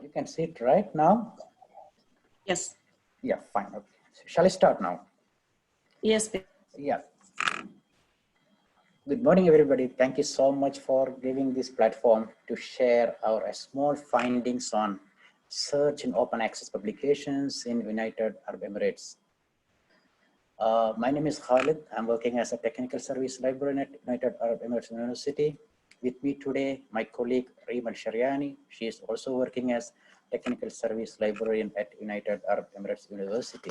You can see it right now. Yes. Yeah, fine. Okay. So shall I start now? Yes. Yeah. Good morning, everybody. Thank you so much for giving this platform to share our small findings on search and open access publications in United Arab Emirates. My name is Khalid. I'm working as a technical service librarian at United Arab Emirates University. With me today, my colleague Reem Al-Shariani. She is also working as technical service librarian at United Arab Emirates University.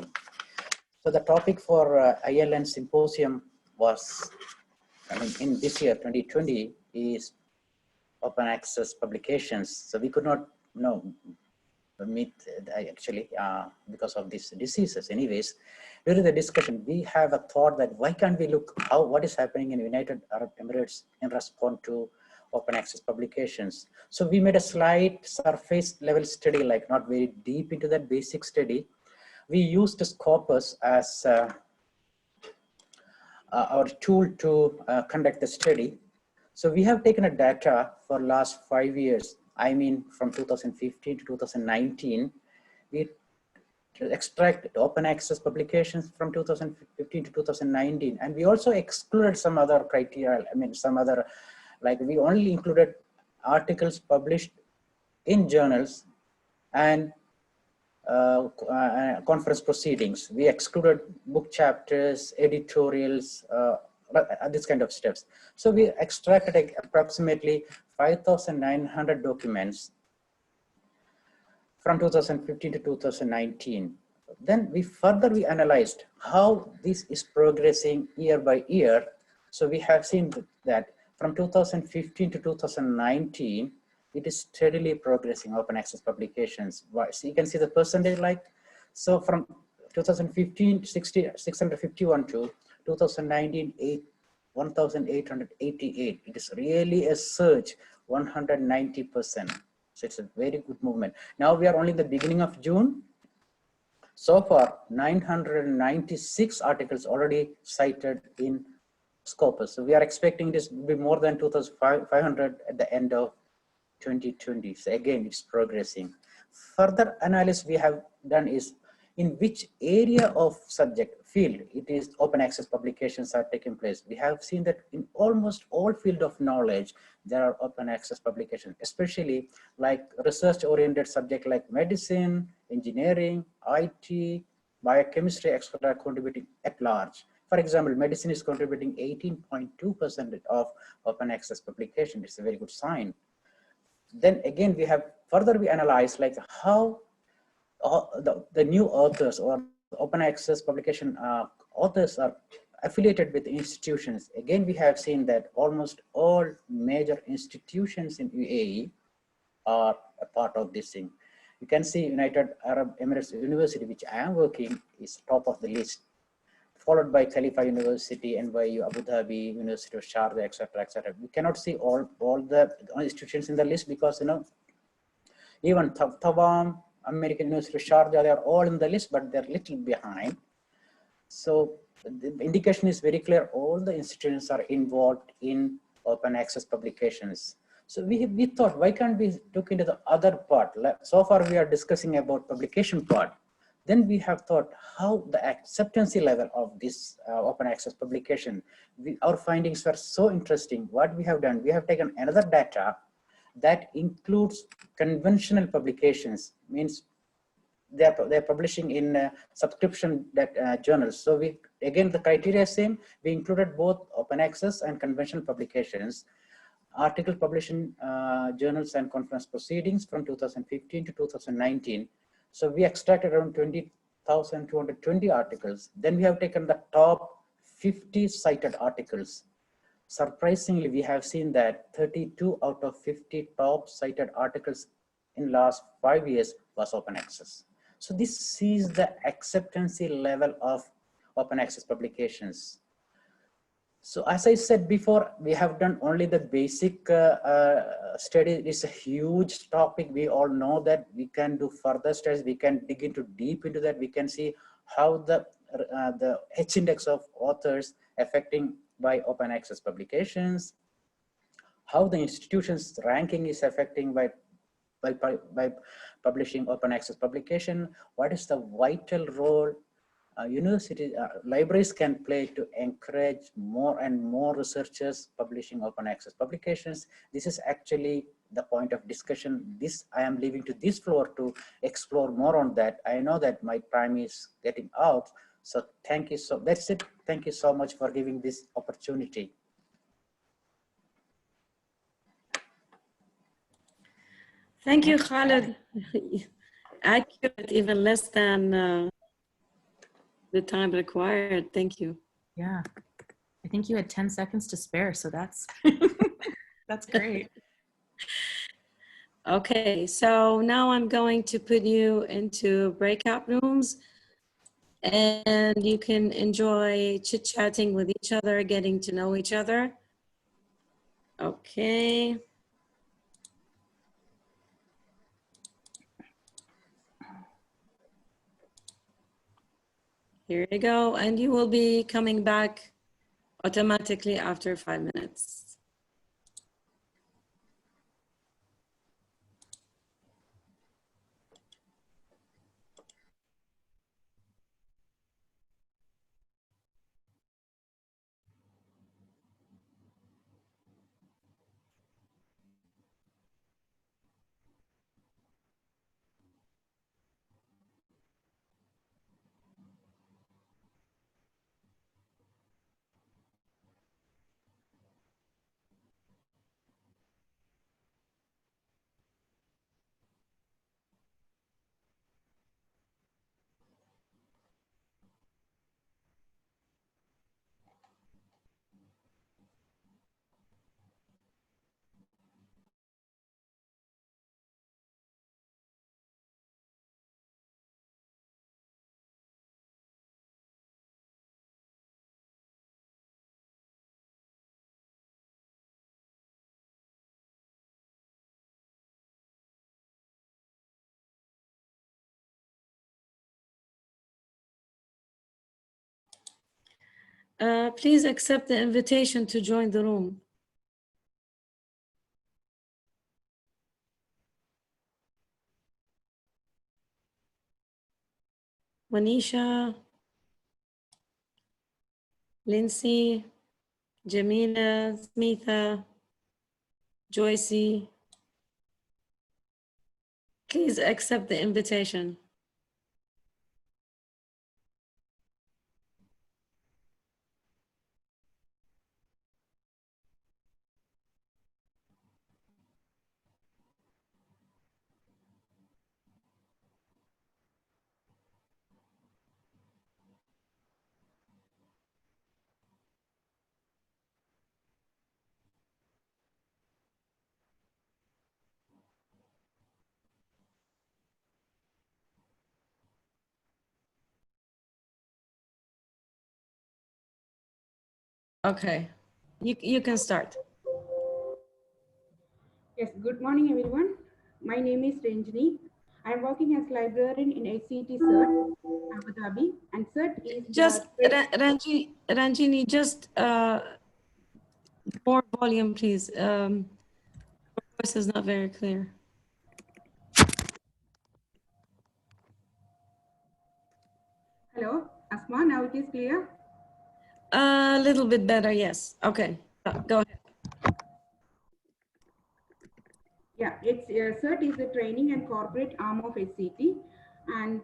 So the topic for ILN symposium was, in this year, 2020, is open access publications. So we could not meet actually because of these diseases. Anyways, during the discussion, we have a thought that why can't we look what is happening in United Arab Emirates in response to open access publications. So we made a slight surface level study, like not very deep into that basic study. We used Scopus as our tool to conduct the study. So we have taken a data for last 5 years. I mean, from 2015 to 2019, we extract open access publications from 2015 to 2019. And we also excluded some other criteria. Some other, like we only included articles published in journals and conference proceedings. We excluded book chapters, editorials, this kind of steps. So we extracted approximately 5,900 documents from 2015 to 2019. Then we analyzed how this is progressing year by year. So we have seen that from 2015 to 2019, it is steadily progressing open access publications. So you can see the percentage, like, so from 2015, 651 to 2019, 1,888. It is really a surge, 190%. So it's a very good movement. Now we are only in the beginning of June. So far, 996 articles already cited in Scopus. So we are expecting this to be more than 2,500 at the end of 2020. So again, it's progressing. Further analysis we have done is in which area of subject field it is open access publications are taking place. We have seen that in almost all field of knowledge, there are open access publications, especially like research oriented subject like medicine, engineering, IT, biochemistry, etc. are contributing at large. For example, medicine is contributing 18.2% of open access publication. It's a very good sign. Then again, we analyzed like how the new authors or open access publication authors are affiliated with institutions. Again, we have seen that almost all major institutions in UAE are a part of this thing. You can see United Arab Emirates University, which I am working, is top of the list, followed by Khalifa University, NYU, Abu Dhabi, University of Sharjah, etc., etc. We cannot see all the institutions in the list because, even Tawam, American University of Sharjah, they are all in the list, but they're little behind. So the indication is very clear. All the institutions are involved in open access publications. So we thought, why can't we look into the other part? So far, we are discussing about publication part. Then we have thought how the acceptance level of this open access publication. Our findings were so interesting. What we have done, we have taken another data that includes conventional publications, means they're publishing in subscription journals. So again, the criteria is same. We included both open access and conventional publications, article publishing journals and conference proceedings from 2015 to 2019. So we extracted around 20,220 articles. Then we have taken the top 50 cited articles. Surprisingly, we have seen that 32 out of 50 top cited articles in last 5 years was open access. So this is the acceptance level of open access publications. So as I said before, we have done only the basic study. It's a huge topic. We all know that we can do further studies. We can dig into deep into that. We can see how the H index of authors affecting by open access publications, how the institution's ranking is affecting by by publishing open access publication? What is the vital role universities, libraries can play to encourage more and more researchers publishing open access publications? This is actually the point of discussion. This I am leaving to this floor to explore more on that. I know that my time is getting out, so thank you. So that's it. Thank you so much for giving this opportunity. Thank you, Khaled. Accurate, even less than the time required. Thank you. Yeah, I think you had 10 seconds to spare, so that's that's great. Okay, so now I'm going to put you into breakout rooms and you can enjoy chit-chatting with each other, getting to know each other. Okay. Here you go, and you will be coming back automatically after 5 minutes. Please accept the invitation to join the room. Manisha, Lindsay, Jamila, Smitha, Joycey, please accept the invitation. Okay, you can start. Yes, good morning everyone. My name is Ranjini. I am working as librarian in HCT CERT, Abu Dhabi, and CERT is Just, the Ranjini, just more volume, please. Your voice is not very clear. Hello, Asma, now it is clear? A little bit better, yes. Okay, go ahead. Yeah, it's CERT is the training and corporate arm of HCT. And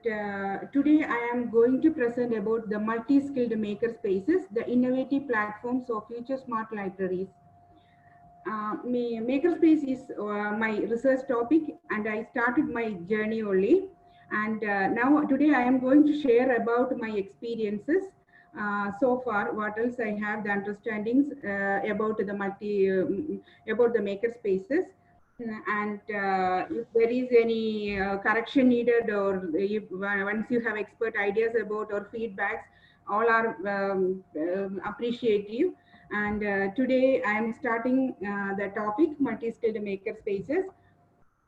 today I am going to present about the multi-skilled maker spaces, the innovative platforms of future smart libraries. Makerspace is my research topic, and I started my journey only. And now today I am going to share about my experiences so far. What else I have the understandings about the about the makerspaces, and if there is any correction needed, or if, once you have expert ideas about or feedbacks, all are appreciative. And today I am starting the topic multi-skilled maker spaces.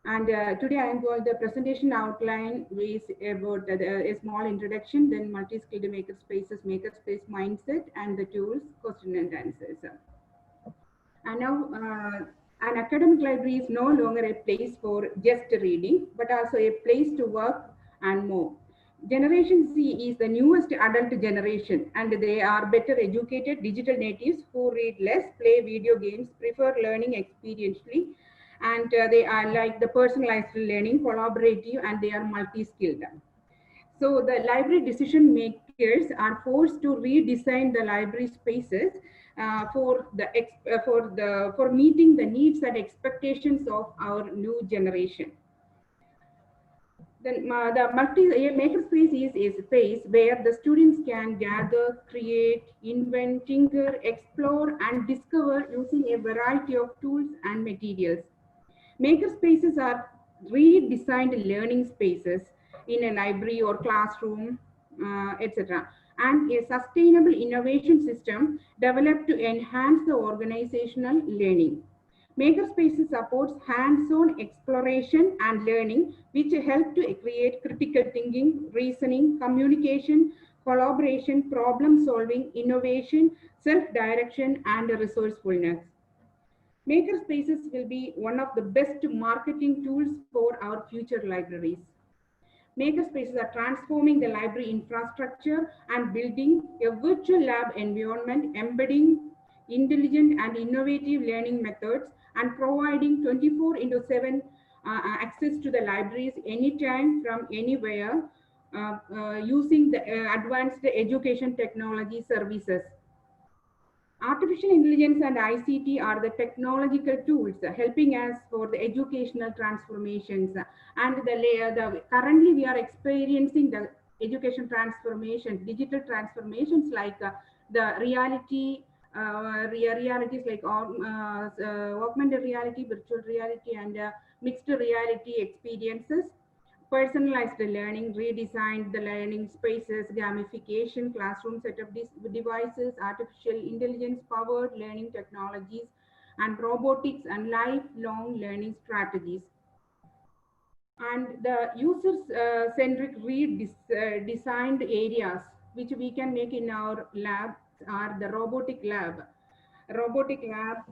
And today I am going, the presentation outline is about a small introduction, then multi-skilled maker spaces, maker space mindset, and the tools, question and answers. And now An academic library is no longer a place for just reading, but also a place to work and more. Generation Z is the newest adult generation, and they are better educated digital natives who read less, play video games, prefer learning experientially, and they are like the personalized learning, collaborative, and they are multi-skilled. So the library decision makers are forced to redesign the library spaces for meeting the needs and expectations of our new generation. Then the makerspace is a space where the students can gather, create, invent, tinker, explore, and discover using a variety of tools and materials. Makerspaces are redesigned learning spaces in a library or classroom, etc. And a sustainable innovation system developed to enhance the organizational learning. Makerspaces supports hands-on exploration and learning, which help to create critical thinking, reasoning, communication, collaboration, problem solving, innovation, self-direction, and resourcefulness. Makerspaces will be one of the best marketing tools for our future libraries. Makerspaces are transforming the library infrastructure and building a virtual lab environment embedding intelligent and innovative learning methods and providing 24 into 7 access to the libraries anytime from anywhere using the advanced education technology services. Artificial intelligence and ICT are the technological tools helping us for the educational transformations. And currently we are experiencing the education transformation, digital transformations like the realities like augmented reality, virtual reality, and mixed reality experiences. Personalized learning, redesigned the learning spaces, gamification, classroom setup devices, artificial intelligence powered learning technologies, and robotics and lifelong learning strategies. And the user-centric redesigned areas which we can make in our lab are the robotic lab. Robotic lab,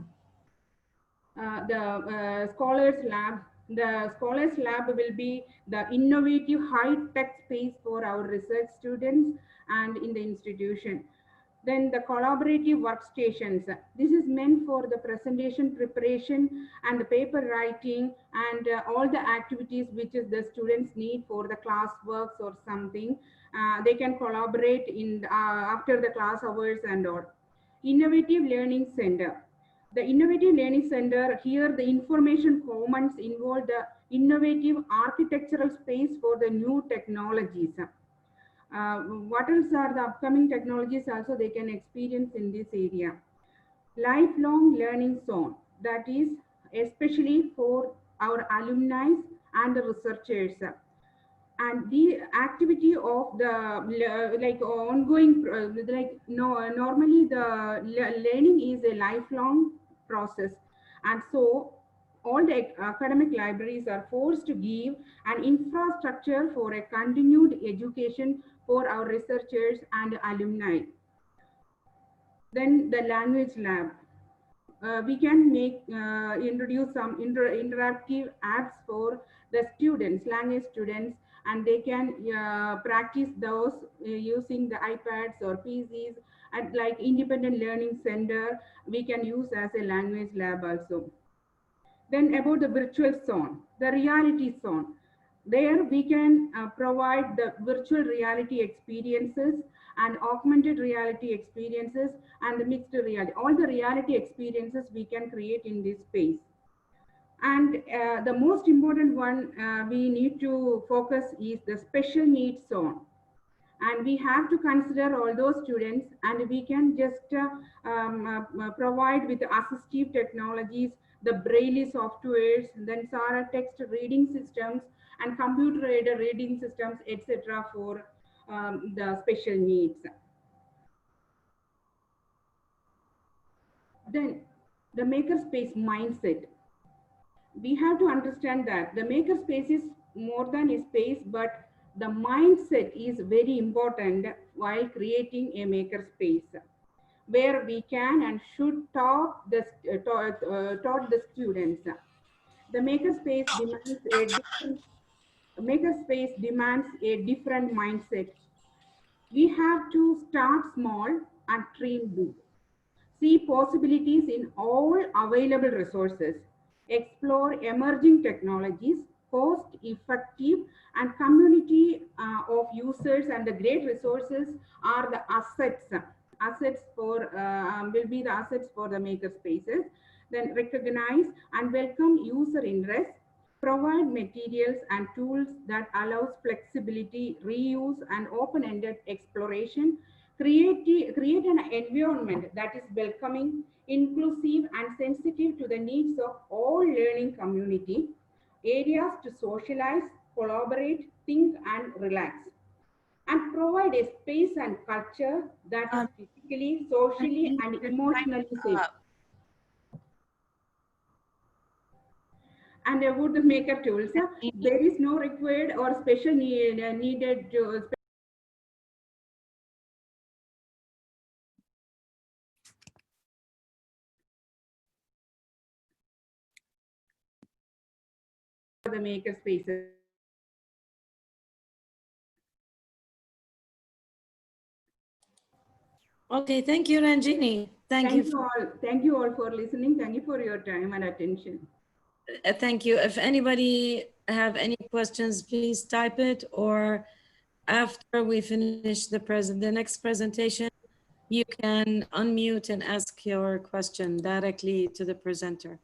the scholars lab. The scholars lab will be the innovative high-tech space for our research students and in the institution. Then the collaborative workstations. This is meant for the presentation preparation and the paper writing and all the activities which is the students need for the class works or something. They can collaborate in after the class hours and all. Innovative Learning Center. The Innovative Learning Center, here the information commons involve the innovative architectural space for the new technologies. What else are the upcoming technologies also they can experience in this area? Lifelong learning zone, that is especially for our alumni and the researchers. And the activity of the like ongoing like no normally the learning is a lifelong process, and so all the academic libraries are forced to give an infrastructure for a continued education for our researchers and alumni. Then the language lab. We can introduce some interactive apps for the students, language students, and they can practice those using the iPads or PCs. And like independent learning center, we can use as a language lab also. Then about the virtual zone, the reality zone. There we can provide the virtual reality experiences and augmented reality experiences and the mixed reality. All the reality experiences we can create in this space. And the most important one we need to focus is the special needs zone. And we have to consider all those students, and we can just provide with assistive technologies, the Braille softwares, then Sara text reading systems, and computer aided reading systems, etc. for the special needs. Then the makerspace mindset. We have to understand that the makerspace is more than a space, but the mindset is very important while creating a makerspace. where we can and should taught the students. The makerspace demands a different mindset. We have to start small and dream big. See possibilities in all available resources, explore emerging technologies, cost effective and community of users, and the great resources are the assets for will be the assets for the maker spaces. Then recognize and welcome user interest, provide materials and tools that allows flexibility, reuse and open-ended exploration. Create an environment that is welcoming, inclusive, and sensitive to the needs of all learning community. Areas to socialize, collaborate, think, and relax. And provide a space and culture that is physically, socially, and emotionally safe. And about the maker tools, there is no required or special needed to the maker spaces. Okay, thank you, Ranjini. Thank you. Thank you all for listening. Thank you for your time and attention. Thank you. If anybody have any questions, please type it, or after we finish the next presentation, you can unmute and ask your question directly to the presenter.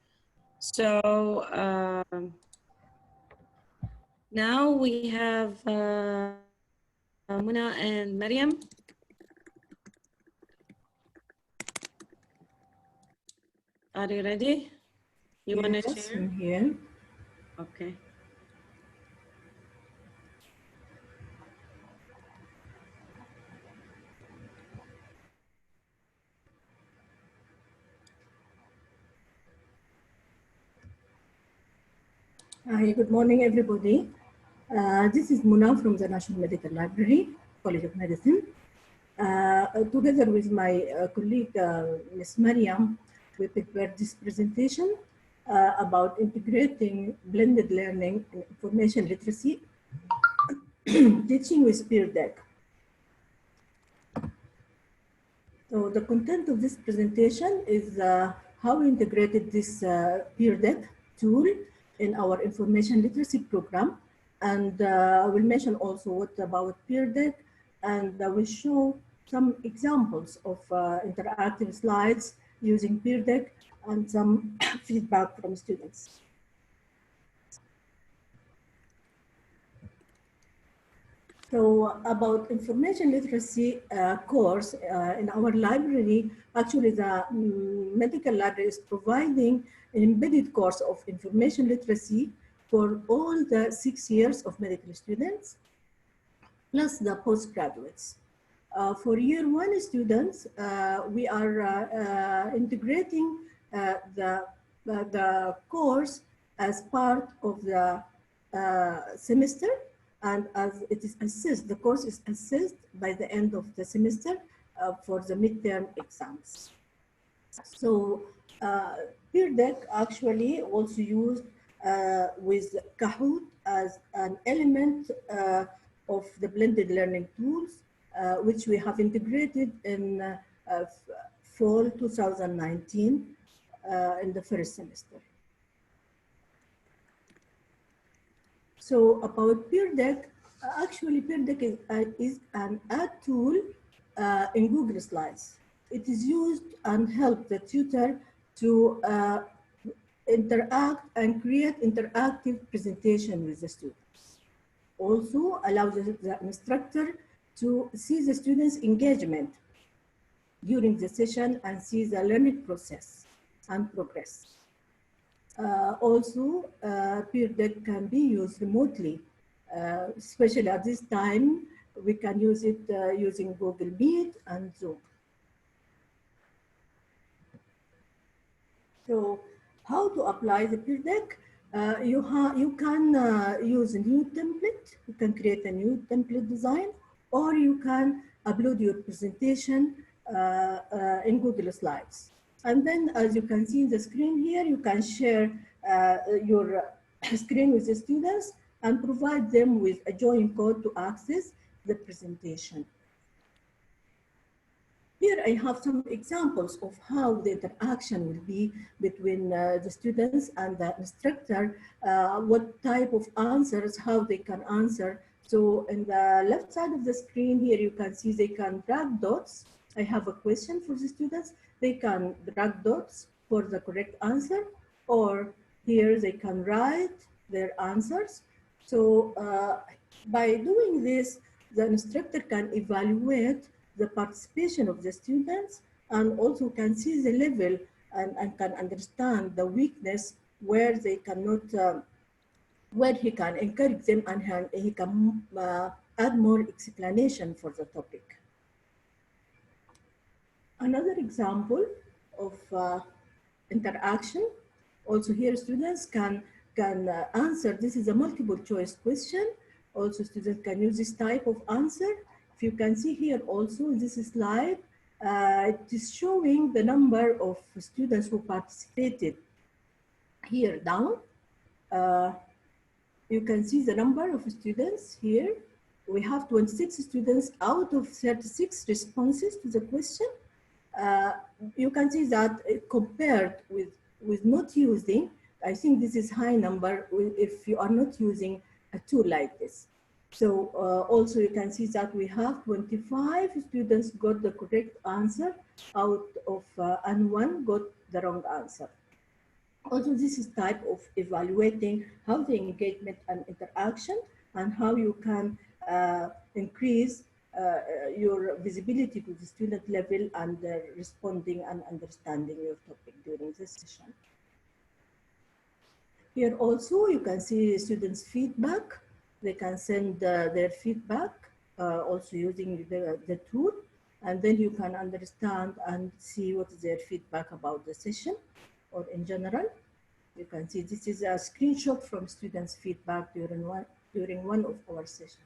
So now we have Muna and Mariam. Are you ready? You want to share? I'm here. Okay. Hi, good morning, everybody. This is Muna from the National Medical Library, College of Medicine. Together with my colleague, Ms. Mariam, we prepared this presentation about integrating blended learning and information literacy, teaching with peer deck. So the content of this presentation is how we integrated this peer deck tool in our information literacy program. And we'll mention also what about peer deck, and we'll show some examples of interactive slides using peer deck and some feedback from students. So about information literacy course in our library, actually the medical library is providing an embedded course of information literacy for all the 6 years of medical students, plus the postgraduates. For year one students, we are integrating the course as part of the semester, and as it is assessed, the course is assessed by the end of the semester for the midterm exams. So peer deck actually also used with Kahoot as an element of the blended learning tools, which we have integrated in fall 2019 in the first semester. So about peer deck, actually peer deck is an ad tool in Google Slides. It is used and help the tutor to interact and create interactive presentation with the students. Also allows the instructor to see the students' engagement during the session and see the learning process and progress. Also, peer deck can be used remotely, especially at this time. We can use it using Google Meet and Zoom. So, how to apply the peer deck? You can use a new template. You can create a new template design, or you can upload your presentation in Google Slides. And then, as you can see in the screen here, you can share your screen with the students and provide them with a join code to access the presentation. Here I have some examples of how the interaction will be between the students and the instructor, what type of answers, how they can answer. So in the left side of the screen here, you can see they can drag dots. I have a question for the students. They can drag dots for the correct answer, or here they can write their answers. So by doing this, the instructor can evaluate the participation of the students and also can see the level and can understand the weakness where they cannot, where he can encourage them and he can add more explanation for the topic. Another example of interaction, also here students can answer. This is a multiple choice question. Also students can use this type of answer. If you can see here also in this slide, it is showing the number of students who participated here down. You can see the number of students here. We have 26 students out of 36 responses to the question. You can see that compared with not using, I think this is high number if you are not using a tool like this. So also you can see that we have 25 students got the correct answer out of, and one got the wrong answer. Also, this is type of evaluating how the engagement and interaction and how you can increase your visibility to the student level and responding and understanding your topic during this session. Here also, you can see students' feedback. They can send their feedback also using the tool, and then you can understand and see what is their feedback about the session or in general. You can see this is a screenshot from students' feedback during one of our sessions.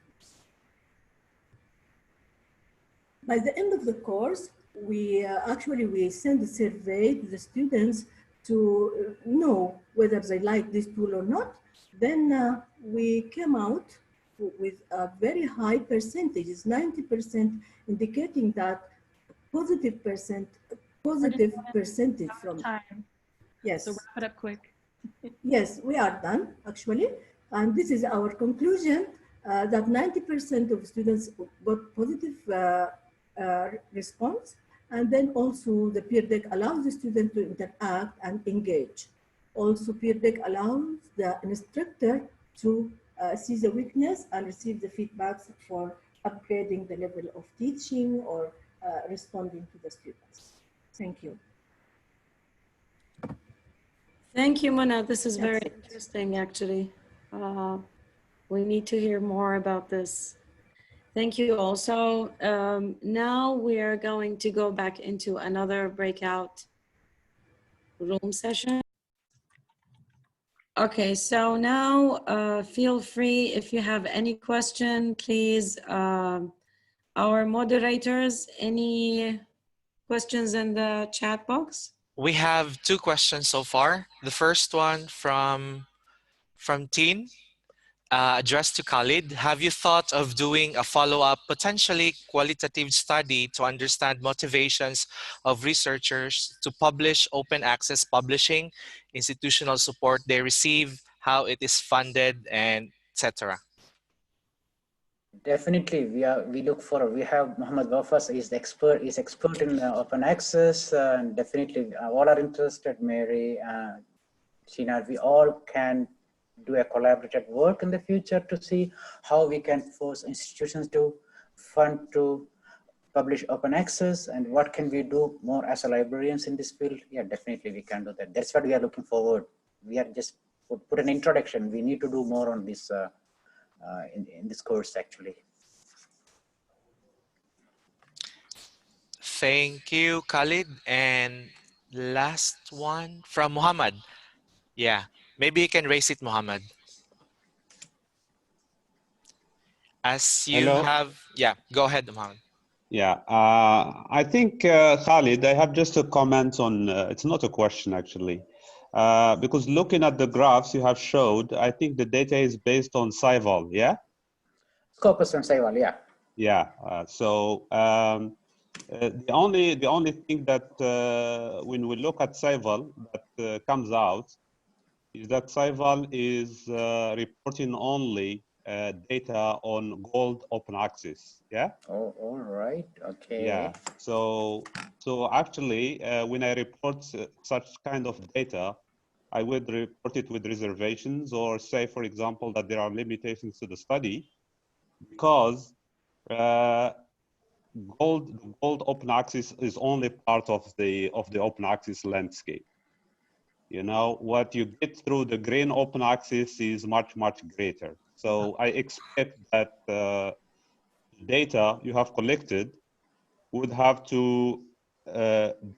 By the end of the course, we we send a survey to the students to know whether they like this tool or not. Then we came out with a very high percentage, 90%, indicating that positive percentage from time. yes. So wrap it up quick. Yes, we are done actually. And this is our conclusion that 90% of students got positive response. And then also the peer deck allows the student to interact and engage. Also peer deck allows the instructor to see the weakness and receive the feedbacks for upgrading the level of teaching or responding to the students. Thank you. Thank you, Mona. This is That's very it. interesting, actually. We need to hear more about this. Thank you also. Now we're going to go back into another breakout room session. Okay, so now feel free if you have any question, please. Our moderators, any questions in the chat box? We have two questions so far. The first one from Teen, addressed to Khalid. Have you thought of doing a follow-up, potentially qualitative study to understand motivations of researchers to publish open access publishing, institutional support they receive, how it is funded, and etc.? Definitely, we have Muhammad Wafas is expert in open access, and definitely all are interested. Mary, Sheena, we all can do a collaborative work in the future to see how we can force institutions to fund to publish open access and what can we do more as a librarians in this field. Yeah, definitely we can do that. That's what we are looking forward. We are just put an introduction. We need to do more on this in this course actually. Thank you, Khalid. And last one from Muhammad. Yeah, maybe you can raise it, Muhammad. As you Hello. have, yeah, go ahead, Muhammad. Yeah, I think, Khalid, I have just a comment on, it's not a question actually, because looking at the graphs you have showed, I think the data is based on SciVal, yeah? Scopus and SciVal, yeah. Yeah, the only thing that when we look at SciVal that comes out is that SciVal is reporting only data on gold open access, yeah? Oh, all right, okay. Yeah, so actually, when I report such kind of data, I would report it with reservations or say, for example, that there are limitations to the study because gold open access is only part of the open access landscape. You know, what you get through the green open access is much greater. So I expect that data you have collected would have to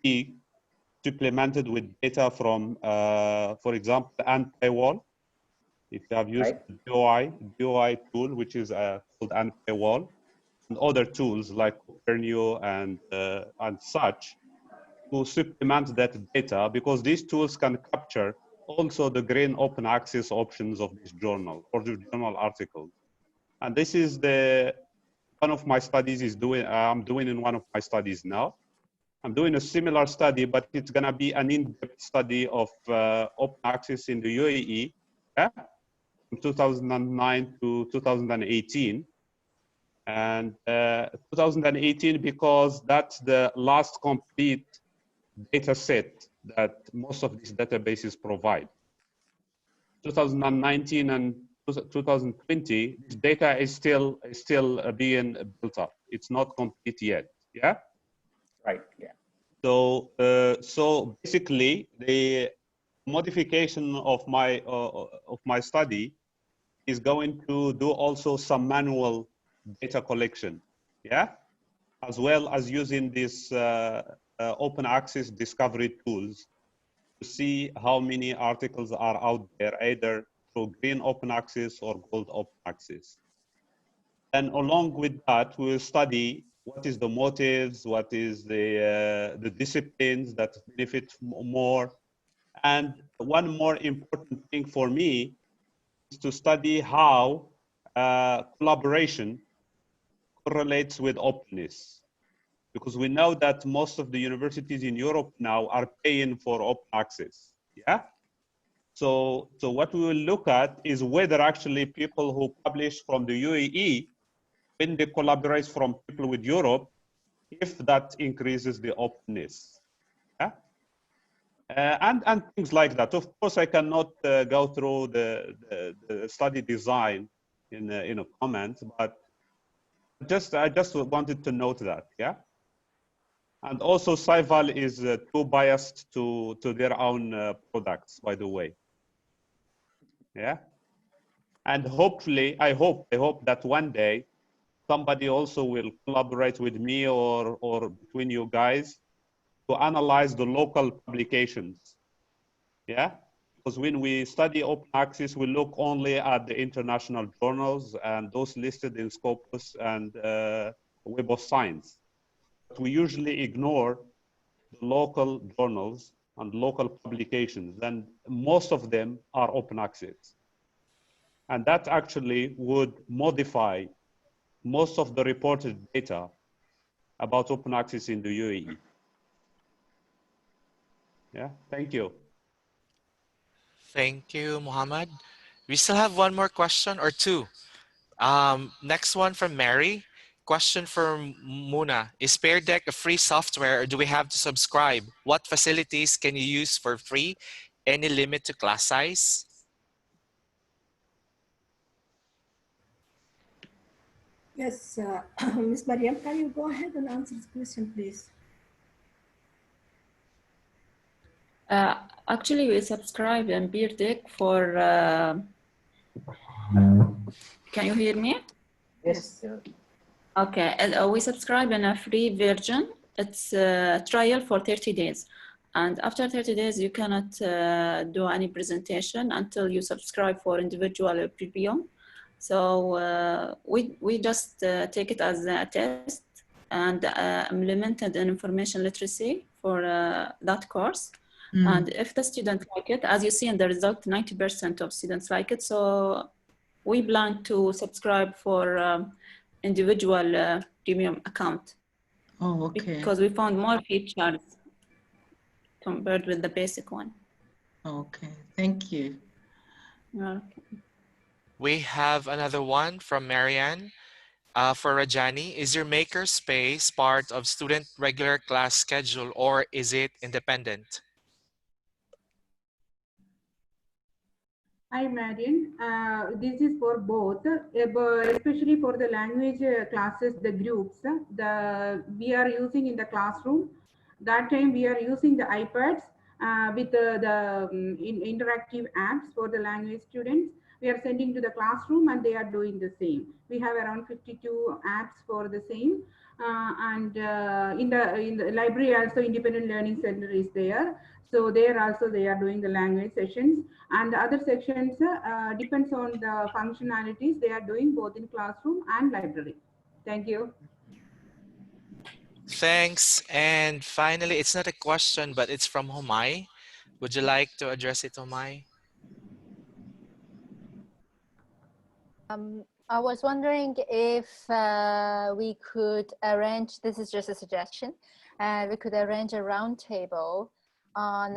be supplemented with data from, for example, anti-wall. If you have used Right. the DOI tool, which is called anti-wall, and other tools like Copernio and such, to supplement that data, because these tools can capture also the green open access options of this journal or the journal articles. And this is one of my studies is doing, I'm doing in one of my studies now. I'm doing a similar study, but it's gonna be an in-depth study of open access in the UAE, yeah? From 2009 to 2018. And 2018 because that's the last complete data set that most of these databases provide. 2019 and 2020, this data is still being built up. It's not complete yet, yeah? Right, yeah. So, so basically, the modification of my study is going to do also some manual data collection, yeah, as well as using these open access discovery tools to see how many articles are out there, either through green open access or gold open access. And along with that, we will study what is the motives, what is the disciplines that benefit more. And one more important thing for me is to study how collaboration correlates with openness. Because we know that most of the universities in Europe now are paying for open access, yeah? So what we will look at is whether actually people who publish from the UAE, when they collaborate from people with Europe, if that increases the openness, yeah? And things like that. Of course, I cannot go through the study design in a comment, but I just wanted to note that, yeah. And also, SciVal is too biased to their own products, by the way, yeah. And hopefully, I hope that one day somebody also will collaborate with me or between you guys to analyze the local publications, yeah? Because when we study open access, we look only at the international journals and those listed in Scopus and Web of Science. But we usually ignore the local journals and local publications, and most of them are open access. And that actually would modify most of the reported data about open access in the UAE. Yeah, thank you. Thank you, Muhammad. We still have one more question or two. Next one from Mary. Question for Muna. Is Pear Deck a free software or do we have to subscribe? What facilities can you use for free? Any limit to class size? Yes, Ms. Mariam, can you go ahead and answer this question, please? Actually, we subscribe in Pear Deck for. Can you hear me? Yes. Okay, we subscribe in a free version. It's a trial for 30 days. And after 30 days, you cannot do any presentation until you subscribe for individual premium. So we just take it as a test and implemented in information literacy for that course. Mm. And if the student like it, as you see in the result, 90% of students like it. So we plan to subscribe for individual premium account. Oh, okay. Because we found more features compared with the basic one. Okay, thank you. We have another one from Marianne. For Rajani, is your makerspace part of student regular class schedule or is it independent? Hi, Marian. This is for both, especially for the language classes, the groups. We are using in the classroom. That time we are using the iPads with interactive apps for the language students. We are sending to the classroom and they are doing the same. We have around 52 apps for the same. And in the library also independent learning center is there. So there also they are doing the language sessions, and the other sections depends on the functionalities they are doing both in classroom and library. Thank you. Thanks. And finally, it's not a question, but it's from Homai. Would you like to address it, Homai? I was wondering if we could arrange, this is just a suggestion, we could arrange a roundtable on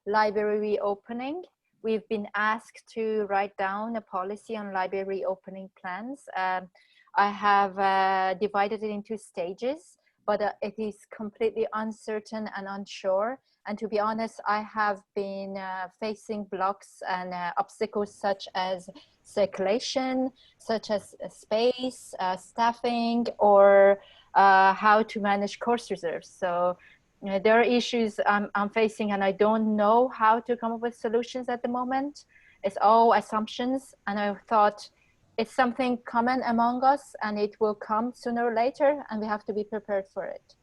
library reopening. We've been asked to write down a policy on library opening plans. I have divided it into stages, but it is completely uncertain and unsure. And to be honest, I have been facing blocks and obstacles such as circulation, such as space, staffing, or how to manage course reserves. So there are issues I'm facing and I don't know how to come up with solutions at the moment. It's all assumptions, and I thought it's something common among us and it will come sooner or later and we have to be prepared for it.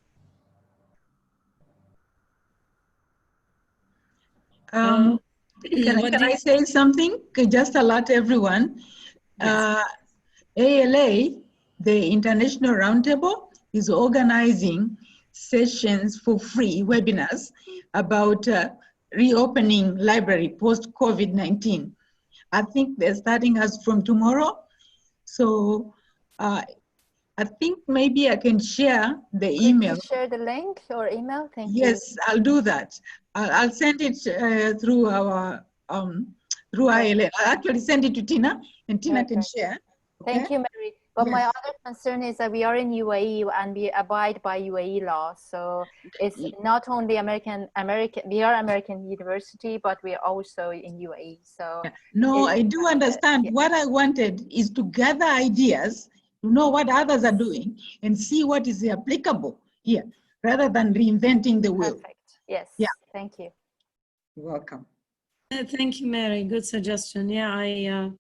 Can I say something? Just alert everyone. Yes. ALA, the International Roundtable, is organizing sessions for free webinars about reopening library post-COVID-19. I think they're starting us from tomorrow. So I think maybe I can share the email. Could you share the link or email? Thank you. Yes, I'll do that. I'll send it through our through ILA. I'll actually send it to Tina, and Tina can share. Okay? Thank you, Mary. But my Yes. other concern is that we are in UAE and we abide by UAE law. So it's not only we are American university, but we are also in UAE. So no, I do understand. Yeah. What I wanted is to gather ideas, to know what others are doing, and see what is applicable here, rather than reinventing the wheel. Perfect. Yes. Yeah. Thank you. You're welcome. Thank you, Mary. Good suggestion. Yeah,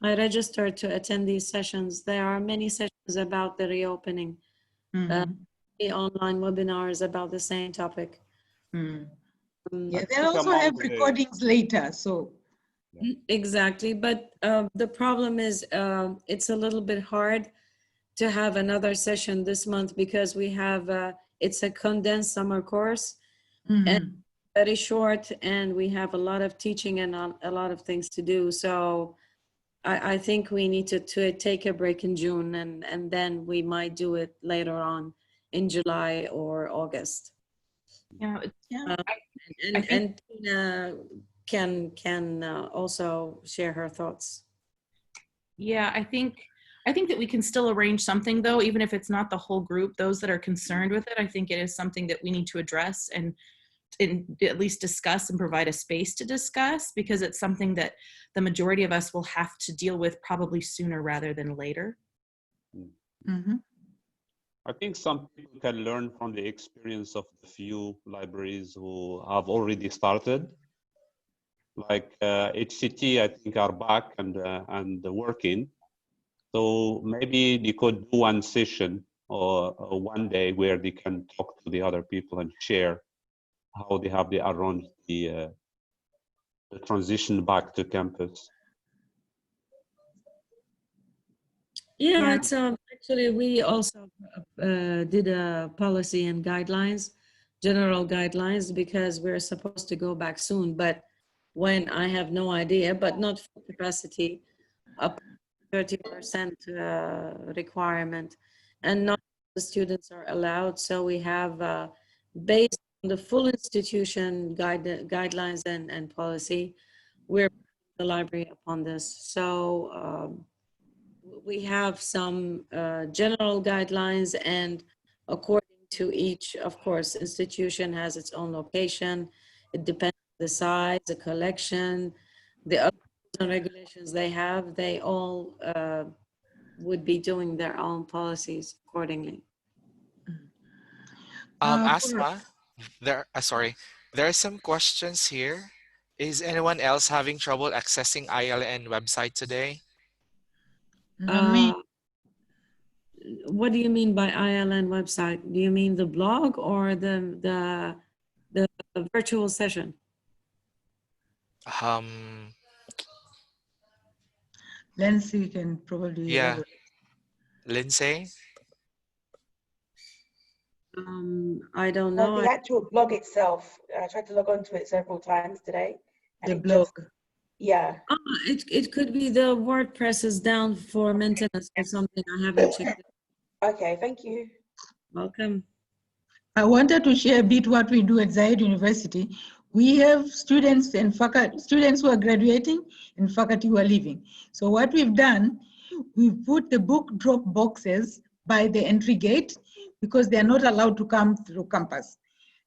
I registered to attend these sessions. There are many sessions about the reopening, the online webinars about the same topic. Yeah, they also have recordings later, so. Exactly, but the problem is it's a little bit hard to have another session this month because we have, it's a condensed summer course and very short, and we have a lot of teaching and a lot of things to do. So I think we need to take a break in June and then we might do it later on in July or August. Yeah, And Tina can also share her thoughts. Yeah, I think that we can still arrange something though, even if it's not the whole group, those that are concerned with it. I think it is something that we need to address and at least discuss and provide a space to discuss, because it's something that the majority of us will have to deal with probably sooner rather than later. I think some people can learn from the experience of the few libraries who have already started. Like HCT, I think, are back and working. So maybe they could do one session or one day where they can talk to the other people and share how they have arranged the transition back to campus. Yeah, Yeah. it's actually we also did a policy and guidelines, general guidelines, because we're supposed to go back soon. But when I have no idea, but not full capacity, up 30% requirement, and not the students are allowed. So we have based on the full institution guidelines and policy, we're the library upon this. So. We have some general guidelines, and according to each, of course, institution has its own location. It depends on the size, the collection, the other rules and regulations they have. They all would be doing their own policies accordingly. Asma, sorry, there are some questions here. Is anyone else having trouble accessing ILN website today? Me. What do you mean by ILN website? Do you mean the blog or the virtual session? Lindsay can probably Yeah, elaborate. Lindsay? I don't Well, know. the actual blog itself, I tried to log on to it several times today. And The it blog. just, yeah. It could be the WordPress is down for maintenance or something. I haven't checked it. Okay, thank you. Welcome. I wanted to share a bit what we do at Zayed University. We have students and faculty, students who are graduating and faculty who are leaving. So what we've done, we've put the book drop boxes by the entry gate because they're not allowed to come through campus.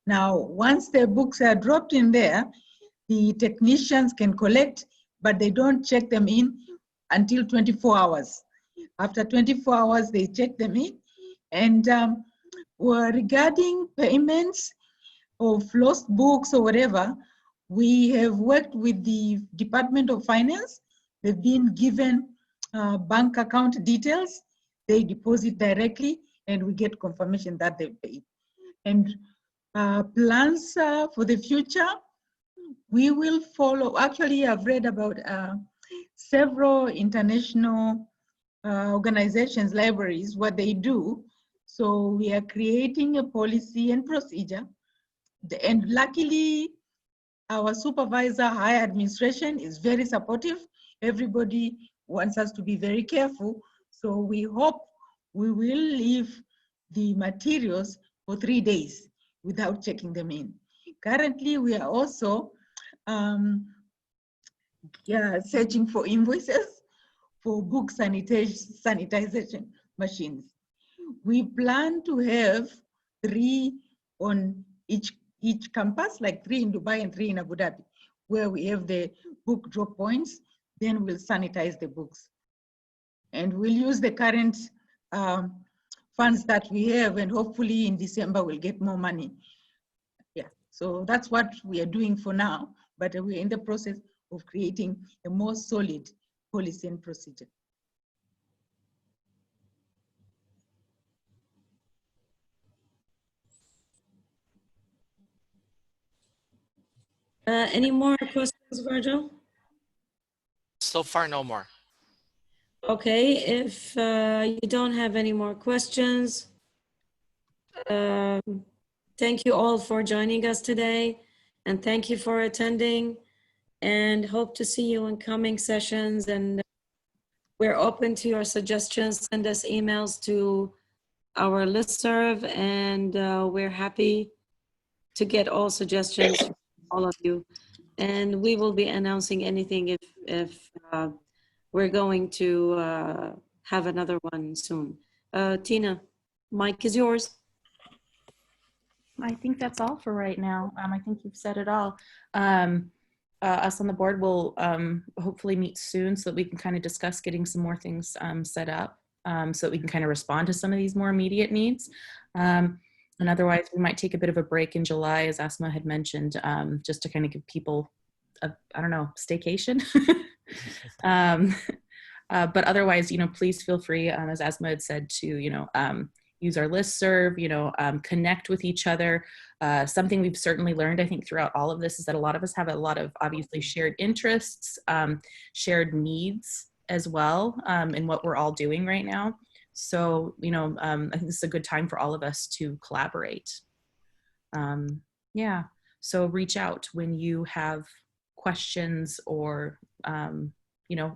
Now, once the books are dropped in there, the technicians can collect, but they don't check them in until 24 hours. After 24 hours, they check them in. And regarding payments of lost books or whatever, we have worked with the Department of Finance. They've been given bank account details. They deposit directly and we get confirmation that they paid. And plans for the future, we will follow. Actually, I've read about several international organizations, libraries, what they do. So we are creating a policy and procedure. And luckily, our supervisor, higher administration is very supportive. Everybody wants us to be very careful. So we hope we will leave the materials for 3 days without checking them in. Currently, we are also searching for invoices for book sanitization machines. We plan to have 3 on each campus, like 3 in Dubai and 3 in Abu Dhabi, where we have the book drop points. Then we'll sanitize the books. And we'll use the current funds that we have, and hopefully in December we'll get more money. Yeah, so that's what we are doing for now, but we're in the process of creating a more solid policy and procedure. Any more questions, Virgil? So far, no more. Okay, if you don't have any more questions, thank you all for joining us today, and thank you for attending, and hope to see you in coming sessions. And we're open to your suggestions. Send us emails to our listserv, and we're happy to get all suggestions from all of you. And we will be announcing anything if we're going to have another one soon. Tina, mic is yours. I think that's all for right now. I think you've said it all. Us on the board will hopefully meet soon so that we can kind of discuss getting some more things set up so that we can kind of respond to some of these more immediate needs. And otherwise, we might take a bit of a break in July, as Asma had mentioned, just to kind of give people a, I don't know, staycation. But otherwise, please feel free, as Asma had said, to, use our listserv, connect with each other. Something we've certainly learned, I think, throughout all of this is that a lot of us have a lot of obviously shared interests, shared needs, as well in what we're all doing right now. So, I think this is a good time for all of us to collaborate. Yeah, so reach out when you have questions or,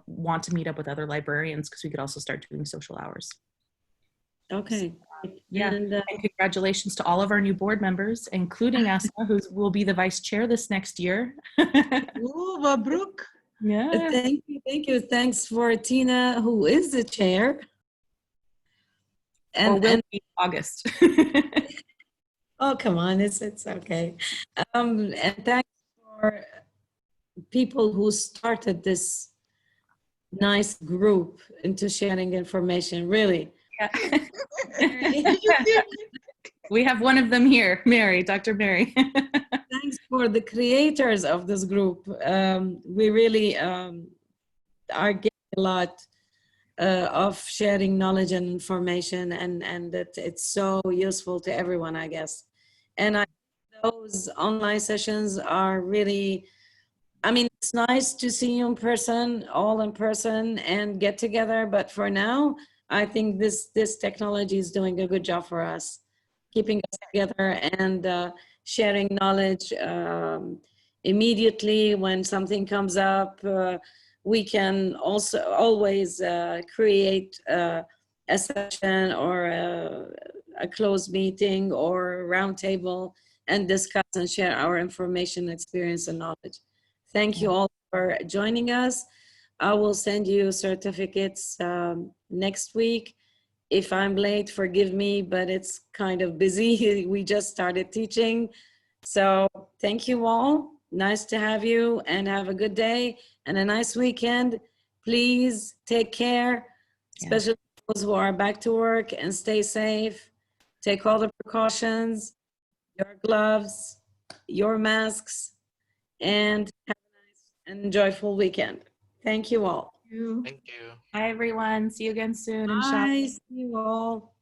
want to meet up with other librarians, because we could also start doing social hours. Okay. Yeah, And, and congratulations to all of our new board members, including Asma, who will be the vice chair this next year. Ooh, Mabruk. Yeah. Thank you. Thank you. Thanks for Tina, who is the chair. Or will be August. Oh, come on. It's okay. And thanks for people who started this nice group into sharing information, really. Yeah. We have one of them here, Mary, Dr. Mary. Thanks for the creators of this group. We really are getting a lot of sharing knowledge and information, and that it's so useful to everyone, I guess. And those online sessions are really, I mean, it's nice to see you in person, all in person, and get together. But for now, I think this technology is doing a good job for us, keeping us together and sharing knowledge immediately when something comes up. We can also always create a session or a closed meeting or a round table and discuss and share our information, experience, and knowledge. Thank you all for joining us. I will send you certificates next week. If I'm late, forgive me, but it's kind of busy. We just started teaching. So thank you all. Nice to have you, and have a good day and a nice weekend. Please take care, especially those who are back to work, and stay safe. Take all the precautions, your gloves, your masks, and have a nice and joyful weekend. Thank you all. Thank you. Hi, everyone. See you again soon. Bye. See you all.